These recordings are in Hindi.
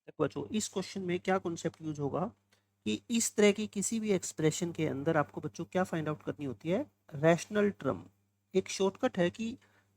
देखो बच्चों, इस क्वेश्चन में क्या कॉन्सेप्ट यूज होगा कि इस तरह की किसी भी एक्सप्रेशन के अंदर आपको बच्चों क्या फाइंड आउट करनी होती है, रैशनल टर्म। एक शॉर्टकट है कि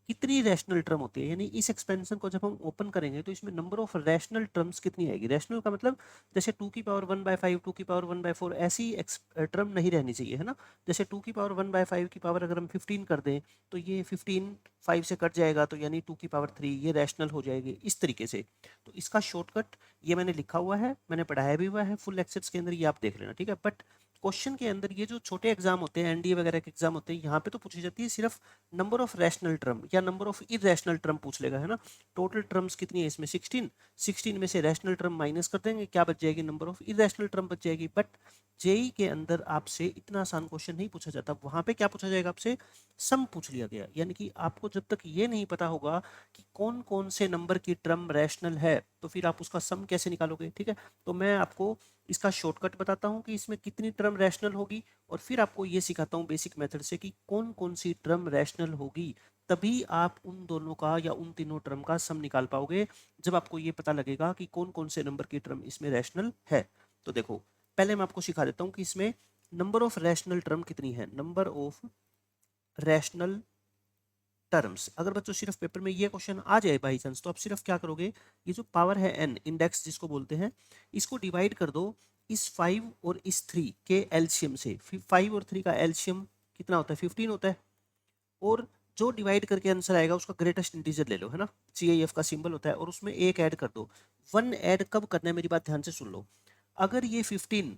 कितनी रैशनल टर्म होती है, यानी इस एक्सपेंशन को जब हम ओपन करेंगे तो इसमें नंबर ऑफ रैशनल टर्म्स कितनी आएगी। रैशनल का मतलब जैसे 2 की पावर 1/5, 2 की पावर 1/4 ऐसी टर्म नहीं रहनी चाहिए, है ना। जैसे 2 की पावर 1/5 की पावर अगर हम 15 कर दें तो ये 15 5 से कट जाएगा, तो यानी 2 की पावर 3 ये रैशनल हो जाएगी इस तरीके से। तो इसका शॉर्टकट ये मैंने लिखा हुआ है, मैंने पढ़ाया भी हुआ है फुल लेक्चर्स के अंदर, ये आप देख लेना, ठीक है। बट क्वेश्चन के अंदर ये जो छोटे एग्जाम होते हैं, एनडीए वगैरह के एग्जाम होते हैं, यहाँ पे तो पूछी जाती है सिर्फ नंबर ऑफ रैशनल टर्म या नंबर ऑफ इरेशनल टर्म पूछ लेगा, है ना। टोटल टर्म्स कितनी है इसमें 16, 16 में से रैशनल टर्म माइनस कर देंगे, क्या बच जाएगी, नंबर ऑफ इरेशनल टर्म बच जाएगी। बट जेई के अंदर आपसे इतना आसान क्वेश्चन नहीं पूछा जाता, वहां पे क्या पूछा जाएगा आपसे, सम पूछ लिया गया। यानी कि आपको जब तक ये नहीं पता होगा कि कौन कौन से नंबर की टर्म रैशनल है, तो फिर आप उसका सम कैसे निकालोगे, ठीक है। तो मैं आपको इसका शॉर्टकट बताता हूँ कि इसमें कितनी टर्म रैशनल होगी, और फिर आपको ये सिखाता हूँ बेसिक मेथड से कि कौन कौन सी टर्म रैशनल होगी। तभी आप उन दोनों का या उन तीनों टर्म का सम निकाल पाओगे, जब आपको ये पता लगेगा कि कौन कौन से नंबर की टर्म इसमें रैशनल है। तो देखो, पहले मैं आपको सिखा देता हूँ कि इसमें नंबर ऑफ रैशनल टर्म कितनी है। नंबर ऑफ रैशनल टर्म्स, अगर बच्चों सिर्फ पेपर में ये क्वेश्चन आ जाए बाई चांस, तो आप सिर्फ क्या करोगे, ये जो पावर है एन, इंडेक्स जिसको बोलते हैं, इसको डिवाइड कर दो इस 5 और इस 3 के एलसीएम से। 5 और 3 का एलसीएम कितना होता है, 15 होता है। और जो डिवाइड करके आंसर आएगा उसका ग्रेटेस्ट इंटीजर ले लो, है ना, CIF का सिंबल होता है, और उसमें एक ऐड कर दो। 1 ऐड कब करना है, मेरी बात ध्यान से सुन लो। अगर ये 15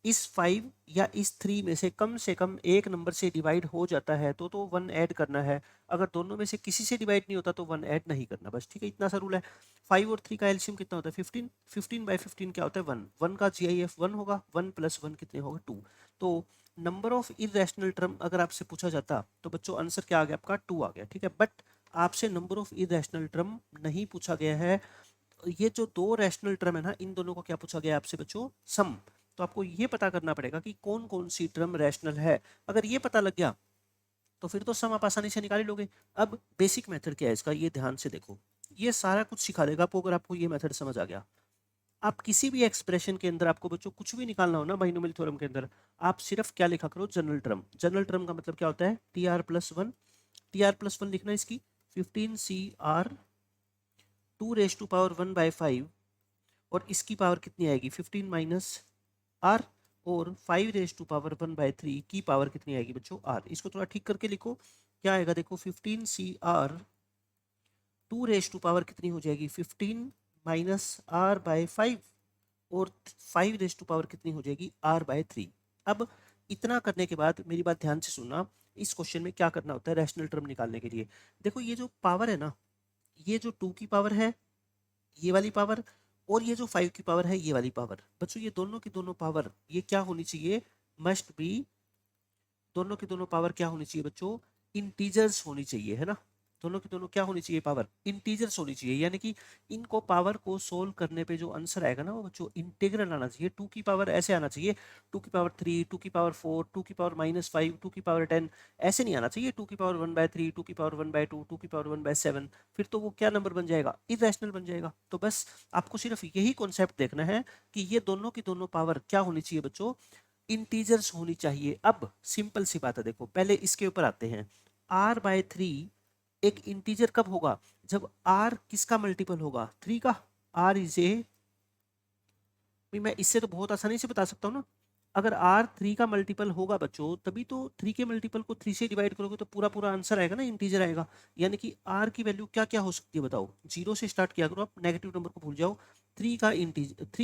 इस 5 या इस 3 में से कम एक नंबर से डिवाइड हो जाता है तो 1 ऐड करना है। अगर दोनों में से किसी से डिवाइड नहीं होता तो 1 ऐड नहीं करना, बस, ठीक है, इतना सा रूल है। 5 और 3 का एलसीएम कितना होता है, 15, 15/15 क्या होता है, 1, 1 का GIF 1 होगा, 1 + 1 कितने होगा, 2। तो नंबर ऑफ इरेशनल टर्म अगर आपसे पूछा जाता तो बच्चों आंसर क्या आ गया आपका, 2 आ गया, ठीक है। बट आपसे नंबर ऑफ इरेशनल टर्म नहीं पूछा गया है। ये जो दो रैशनल टर्म है ना, इन दोनों को क्या पूछा गया आपसे बच्चों, सम। तो आपको ये पता करना पड़ेगा कि कौन कौन सी टर्म रैशनल है। अगर ये पता लग गया तो फिर तो सम आप आसानी से निकाल ही लोगे। अब बेसिक मेथड क्या है इसका, ये ध्यान से देखो, ये सारा कुछ सिखा देगा आपको अगर आपको ये मेथड समझ आ गया। आप किसी भी एक्सप्रेशन के अंदर आपको बच्चों कुछ भी निकालना हो ना बाइनोमियल थ्योरम के अंदर, आप सिर्फ क्या लिखा करो, जनरल टर्म। जनरल टर्म का मतलब क्या होता है, TR+1। TR+1 लिखना इसकी, 15CR 2⁻1/5, और इसकी पावर कितनी आएगी, 15 - R, और 5⁻1/3 की पावर कितनी आएगी बच्चों, R। इसको थोड़ा ठीक करके लिखो, क्या आएगा देखो, 15CR 2 कितनी हो जाएगी, 15 - R/5, और 5 कितनी हो जाएगी, R/3। अब इतना करने के बाद मेरी बात ध्यान से सुनना, इस क्वेश्चन में क्या करना होता है रैशनल टर्म निकालने के लिए। देखो ये जो पावर है ना, ये जो 2 की पावर है, ये वाली पावर, और ये जो 5 की पावर है, ये वाली पावर, बच्चों ये दोनों की दोनों पावर ये क्या होनी चाहिए, मस्ट बी, दोनों की दोनों पावर क्या होनी चाहिए बच्चों, इंटीजर्स होनी चाहिए, है ना। दोनों की दोनों क्या होनी चाहिए, पावर इंटीजर्स होनी चाहिए। यानी कि इनको पावर को सोल्व करने पे जो आंसर आएगा ना वो बच्चों इंटीग्रल आना चाहिए। 2 की पावर ऐसे आना चाहिए, 2 की पावर 3, 2 की पावर 4, 2 की पावर -5, 2 की पावर 10, ऐसे नहीं आना चाहिए। 2 की पावर 1/3, 2 की पावर 1/2, 2 की पावर 1/7, फिर तो वो क्या नंबर बन जाएगा, इरेशनल बन जाएगा। तो बस आपको सिर्फ यही कॉन्सेप्ट देखना है कि ये दोनों की दोनों पावर क्या होनी चाहिए बच्चों, इंटीजर्स होनी चाहिए। अब सिंपल सी बात है, देखो पहले इसके ऊपर आते हैं। R/3 एक इंटीजर कब होगा, जब R किसका मल्टीपल होगा, 3 का। R इज ए, मैं इससे तो बहुत आसानी से बता सकता हूँ ना, अगर R 3 का मल्टीपल होगा बच्चों, तभी तो 3 के मल्टीपल को 3 से डिवाइड करोगे तो पूरा पूरा आंसर आएगा ना, इंटीजर आएगा। यानी कि R की वैल्यू क्या क्या हो सकती है बताओ, 0 से स्टार्ट किया करो आप, नेगेटिव नंबर को भूल जाओ। 3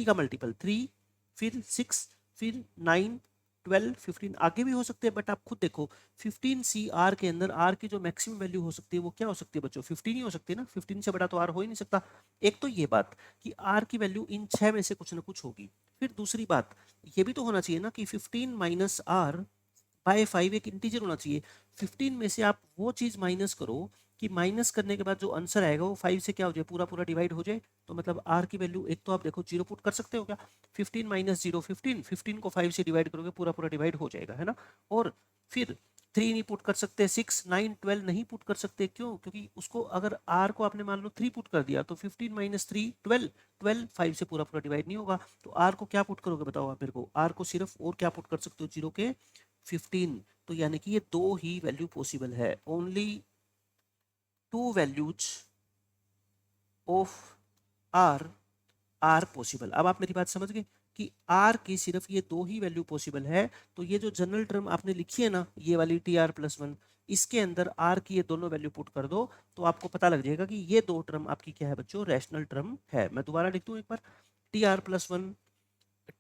का मल्टीपल 3, फिर 6, फिर 9, 12, 15, आगे भी हो सकते हैं, बट आप खुद देखो 15CR के अंदर R की जो मैक्सिमम वैल्यू हो सकती है वो क्या हो सकती है बच्चों, 15 ही हो सकती है ना, 15 से बड़ा तो R हो ही नहीं सकता। एक तो ये बात कि R की वैल्यू इन 6 में से कुछ ना कुछ होगी। फिर दूसरी बात ये भी तो होना चाहिए ना कि 15 - R/5 एक इंटीजर होना चाहिए। 15 में से आप वो चीज माइनस करो कि माइनस करने के बाद जो आंसर आएगा वो 5 से क्या हो जाए, पूरा पूरा डिवाइड हो जाए। तो मतलब R की वैल्यू एक तो आप देखो 0 पुट कर सकते हो क्या, 15 - 0 15, 15 को 5 से डिवाइड करोगे पूरा पूरा डिवाइड हो जाएगा, है ना। और फिर 3 नहीं पुट कर सकते, 6, 9, 12 नहीं पुट कर सकते। क्यों? क्योंकि उसको अगर r को आपने मान लो 3 पुट कर दिया तो 15 माइनस 3 12, 12 5 से पूरा पूरा डिवाइड नहीं होगा। तो r को क्या पुट करोगे बताओ आप मेरे को? r को सिर्फ और क्या पुट कर सकते हो 0 के 15। तो यानी कि ये दो ही वैल्यू पॉसिबल है, only 2 values of r R possible. अब आप मेरी बात समझ गए कि आर की सिर्फ ये दो ही वैल्यू पॉसिबल है। तो ये जो जनरल टर्म आपने लिखी है ना, ये वाली टी आर प्लस वन, इसके अंदर आर की ये दोनों वैल्यू पुट कर दो तो आपको पता लग जाएगा कि ये दो टर्म आपकी क्या है बच्चों, रैशनल टर्म है। मैं दोबारा लिख दूं एक बार, T R plus one,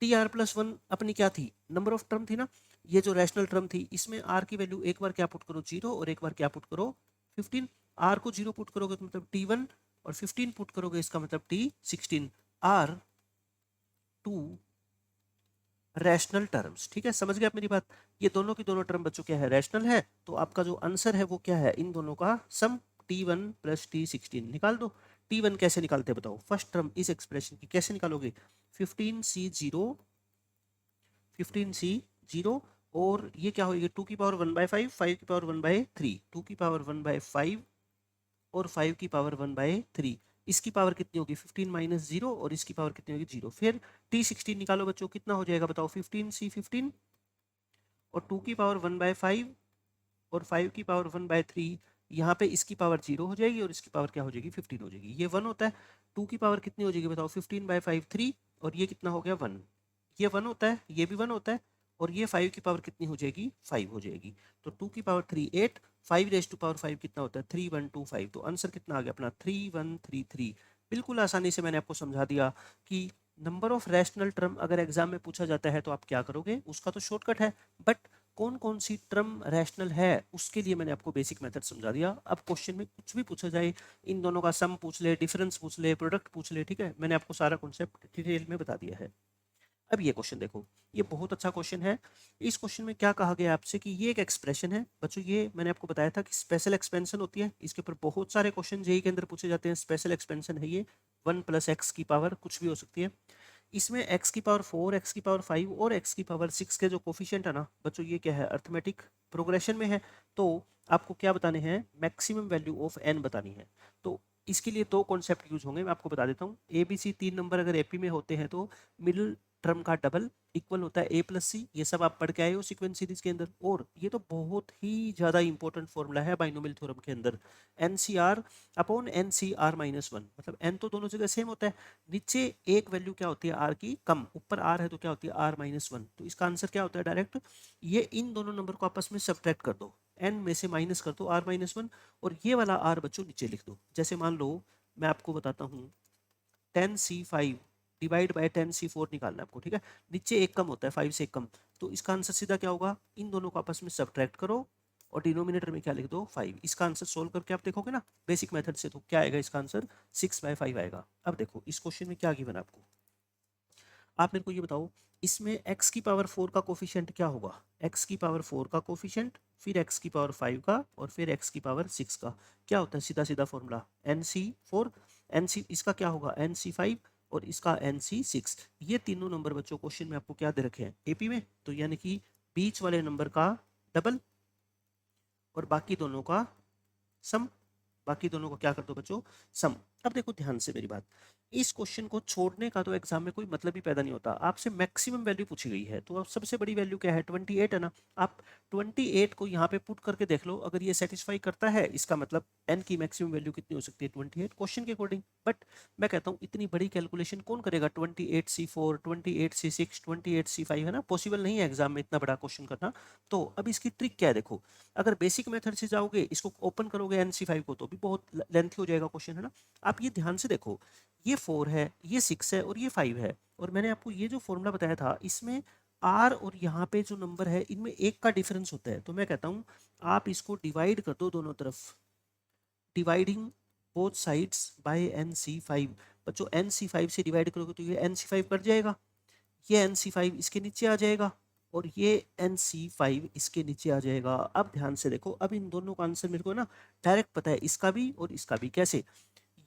T R plus one अपनी क्या थी, नंबर ऑफ टर्म थी ना। ये जो रैशनल टर्म थी इसमें आर की वैल्यू एक बार क्या पुट करो 0 और एक बार क्या पुट करो 15। आर को 0 पुट करोगे तो मतलब T1 और 15 पुट करोगे इसका मतलब T16। R 2 rational terms. ठीक है, समझ गए आप मेरी बात? ये दोनों की दोनों टर्म बच्चों क्या है, रैशनल है। तो आपका जो आंसर है वो क्या है, इन दोनों का सम T1 प्लस T16 निकाल दो। T1 कैसे निकालते हैं बताओ, फर्स्ट टर्म इस एक्सप्रेशन की कैसे निकालोगे, 15C0, 15C0 और ये क्या होगी 2 की पावर 1/5, 5 की पावर 1/3, 2 की पावर 1/5 और 5 की पावर 1/3। इसकी पावर कितनी होगी 15 माइनस 0 और इसकी पावर कितनी होगी 0। फिर T16 निकालो बच्चों, कितना हो जाएगा बताओ, 15C15 और 2 की पावर 1/5 और 5 की पावर 1/3। यहाँ पे इसकी पावर 0 हो जाएगी और इसकी पावर क्या हो जाएगी 15 हो जाएगी। ये 1 होता है। 2 की पावर कितनी हो जाएगी बताओ, 15/5 3 और ये कितना हो गया 1। ये 1 होता है, ये भी 1 होता है और ये 5 की पावर कितनी हो जाएगी 5 हो जाएगी। तो 2 की पावर 3 8, 5 रेज टू पावर 5 कितना होता है 3125। तो आंसर कितना आ गया अपना 3133। बिल्कुल आसानी से मैंने आपको समझा दिया कि नंबर ऑफ रैशनल टर्म अगर एग्जाम में पूछा जाता है तो आप क्या करोगे, उसका तो शॉर्टकट है। बट कौन कौन सी टर्म रैशनल है उसके लिए मैंने आपको बेसिक मेथड समझा दिया। अब क्वेश्चन में कुछ भी पूछा जाए, इन दोनों का सम पूछ ले, डिफरेंस पूछ ले, प्रोडक्ट पूछ ले, ठीक है, मैंने आपको सारा कॉन्सेप्ट डिटेल में बता दिया है। अब ये क्वेश्चन देखो, ये बहुत अच्छा क्वेश्चन है। इस क्वेश्चन में क्या कहा गया आपसे कि ये एक एक्सप्रेशन है बच्चों, ये मैंने आपको बताया था कि स्पेशल एक्सपेंशन होती है, इसके ऊपर बहुत सारे क्वेश्चन जेईई के अंदर पूछे जाते हैं। स्पेशल एक्सपेंशन है ये, 1 प्लस एक्स की पावर कुछ भी हो सकती है। इसमें x की पावर 4, x की पावर 5 और x की पावर 6 के जो कोफिशिएंट है ना बच्चों, ये क्या है, अर्थमेटिक प्रोग्रेशन में है। तो आपको क्या बताने हैं, मैक्सिमम वैल्यू ऑफ n बतानी है। तो इसके लिए दो कॉन्सेप्ट यूज होंगे, मैं आपको बता देता हूँ। ए बी सी 3 नंबर अगर एपी में होते हैं तो मिडिल टर्म का डबल इक्वल होता है a प्लस सी। ये सब आप पढ़ के आए हो सीक्वेंस सीरीज के अंदर। और ये तो बहुत ही ज़्यादा इंपॉर्टेंट फॉर्मूला है बाइनोमियल थ्योरम के अंदर, N C R upon N C R minus one. मतलब एन तो दोनों जगह सेम होता है, नीचे एक वैल्यू क्या होती है आर की कम, ऊपर आर है तो क्या होती है आर माइनस वन। तो इसका आंसर क्या होता है डायरेक्ट, ये इन दोनों नंबर को आपस में सब्ट्रैक्ट कर दो, एन में से माइनस कर दो आर माइनस वन और ये वाला आर बच्चों नीचे लिख दो। जैसे मान लो मैं आपको बताता हूँ 10C5 डिवाइड बाय 10C4 निकालना है आपको, ठीक है। नीचे एक कम होता है 5 से एक कम, तो इसका आंसर सीधा क्या होगा, इन दोनों को आपस में सब्ट्रैक्ट करो और डिनोमिनेटर में क्या लिख दो 5। इसका आंसर सोल्व करके आप देखोगे ना बेसिक मेथड से, तो क्या आएगा इसका आंसर 6/5 आएगा। अब देखो इस क्वेश्चन में क्या गिवन आपको, आप मेरे को ये बताओ इसमें x की पावर 4 का कोफिशिएंट क्या होगा, x की पावर 4 का कोफिशिएंट, फिर x की पावर 5 का और फिर x की पावर 6 का। क्या होता है सीधा सीधा फॉर्मूला NC4, NC इसका क्या होगा NC5 और इसका NC6। ये तीनों नंबर बच्चों क्वेश्चन में आपको क्या दे रखे हैं एपी में, तो यानी कि बीच वाले नंबर का डबल और बाकी दोनों का सम, बाकी दोनों को क्या कर दो बच्चों सम। अब देखो ध्यान से मेरी बात, इस क्वेश्चन को छोड़ने का तो एग्जाम में कोई मतलब ही पैदा नहीं होता। आपसे मैक्सिमम वैल्यू पूछी गई है तो अब सबसे बड़ी वैल्यू क्या है 28 है ना। आप 28 को यहाँ पे पुट करके देख लो, अगर ये सेटिस्फाई करता है इसका मतलब n की मैक्सिमम वैल्यू कितनी हो सकती है 28 क्वेश्चन के अकॉर्डिंग। बट मैं कहता हूँ इतनी बड़ी कैलकुलेशन कौन करेगा, 28C4, 28C6, 28C5 है ना, पॉसिबल नहीं है एग्जाम में इतना बड़ा क्वेश्चन करना। तो अब इसकी ट्रिक क्या है देखो, अगर बेसिक मेथड से जाओगे इसको ओपन करोगे NC5 को तो भी बहुत लेंथी हो जाएगा क्वेश्चन है ना। आप ये ध्यान से देखो, ये 4 है, ये 6 है और ये 5 है और मैंने आपको ये जो फॉर्मूला बताया था इसमें आर और यहाँ पे जो नंबर है इनमें एक का डिफरेंस होता है। तो मैं कहता हूँ आप इसको डिवाइड कर दो दोनों तरफ, dividing both sides by NC5। बच्चों NC5 से डिवाइड करोगे तो ये NC5 कट जाएगा, ये NC5 इसके नीचे आ जाएगा और ये NC5 इसके नीचे आ जाएगा। अब ध्यान से देखो, अब इन दोनों का आंसर मेरे को ना डायरेक्ट पता है, इसका भी और इसका भी। कैसे,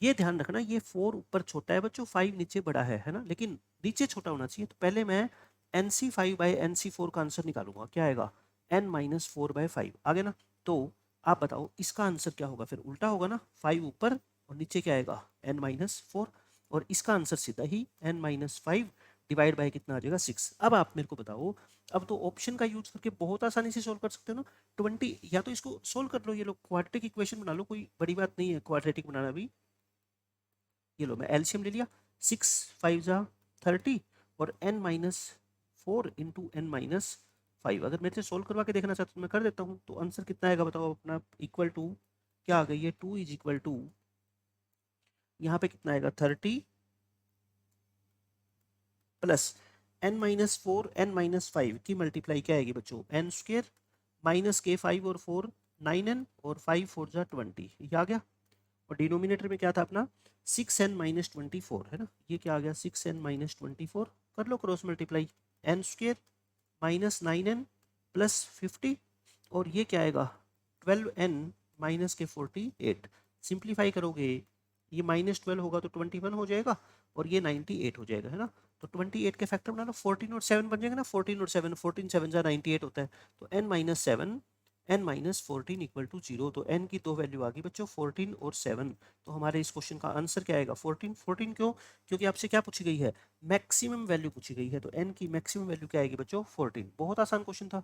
ये ध्यान रखना ये 4 ऊपर छोटा है बच्चों, 5 नीचे बड़ा है ना, लेकिन नीचे छोटा होना चाहिए। तो पहले मैं NC5 बाय NC4 का आंसर निकालूंगा, क्या आएगा n माइनस 4/5 आ गया ना। तो आप बताओ इसका आंसर क्या होगा, फिर उल्टा होगा ना, 5 ऊपर और नीचे क्या आएगा n माइनस 4, और इसका आंसर सीधा ही n माइनस 5 डिवाइड बाय कितना आ जाएगा 6। अब आप मेरे को बताओ, अब तो ऑप्शन का यूज करके बहुत आसानी से सोल्व कर सकते हो ना। 20, या तो इसको सोल्व कर लो, ये लो क्वाड्रेटिक इक्वेशन बना लो, कोई बड़ी बात नहीं है क्वाड्रेटिक बनाना भी। ये लो मैं एलसीएम ले लिया, 6 5 जा 30 और n minus 4 into N minus 5। अगर मेरे से सोल्व करवा के देखना चाहते हो तो मैं कर देता हूँ। तो आंसर कितना आएगा बताओ अपना, इक्वल टू क्या आ गई है, 2 इज इक्वल टू यहाँ पे कितना आएगा 30 plus n minus 4 n minus 5 की मल्टीप्लाई क्या आएगी बच्चों, n स्क्र माइनस के 5 और 4 9n और 5 4 जा 20, ये आ गया। और डिनोमिनेटर में क्या था अपना 6n माइनस 24 है ना, ये क्या आ गया 6n माइनस 24, कर लो cross multiply, n square minus 9n plus 50 और ये क्या आएगा 12n माइनस के 48। सिंप्लीफाई करोगे ये माइनस 12 होगा तो 21 हो जाएगा और ये 98 हो जाएगा है ना। तो 28 के फैक्टर बना लो, 14 और 7 बन जाएगा ना, 14 और 7, 14 7 जा 98 होता है। तो n minus 7 n minus 14 equal to 0। तो n की दो वैल्यू आ गई बच्चों 14 और 7। तो हमारे इस क्वेश्चन का आंसर क्या आएगा 14। 14 क्यों, क्योंकि आपसे क्या पूछी गई है, मैक्सिमम वैल्यू पूछी गई है, तो n की मैक्सिमम वैल्यू क्या आएगी बच्चों 14। बहुत आसान क्वेश्चन था।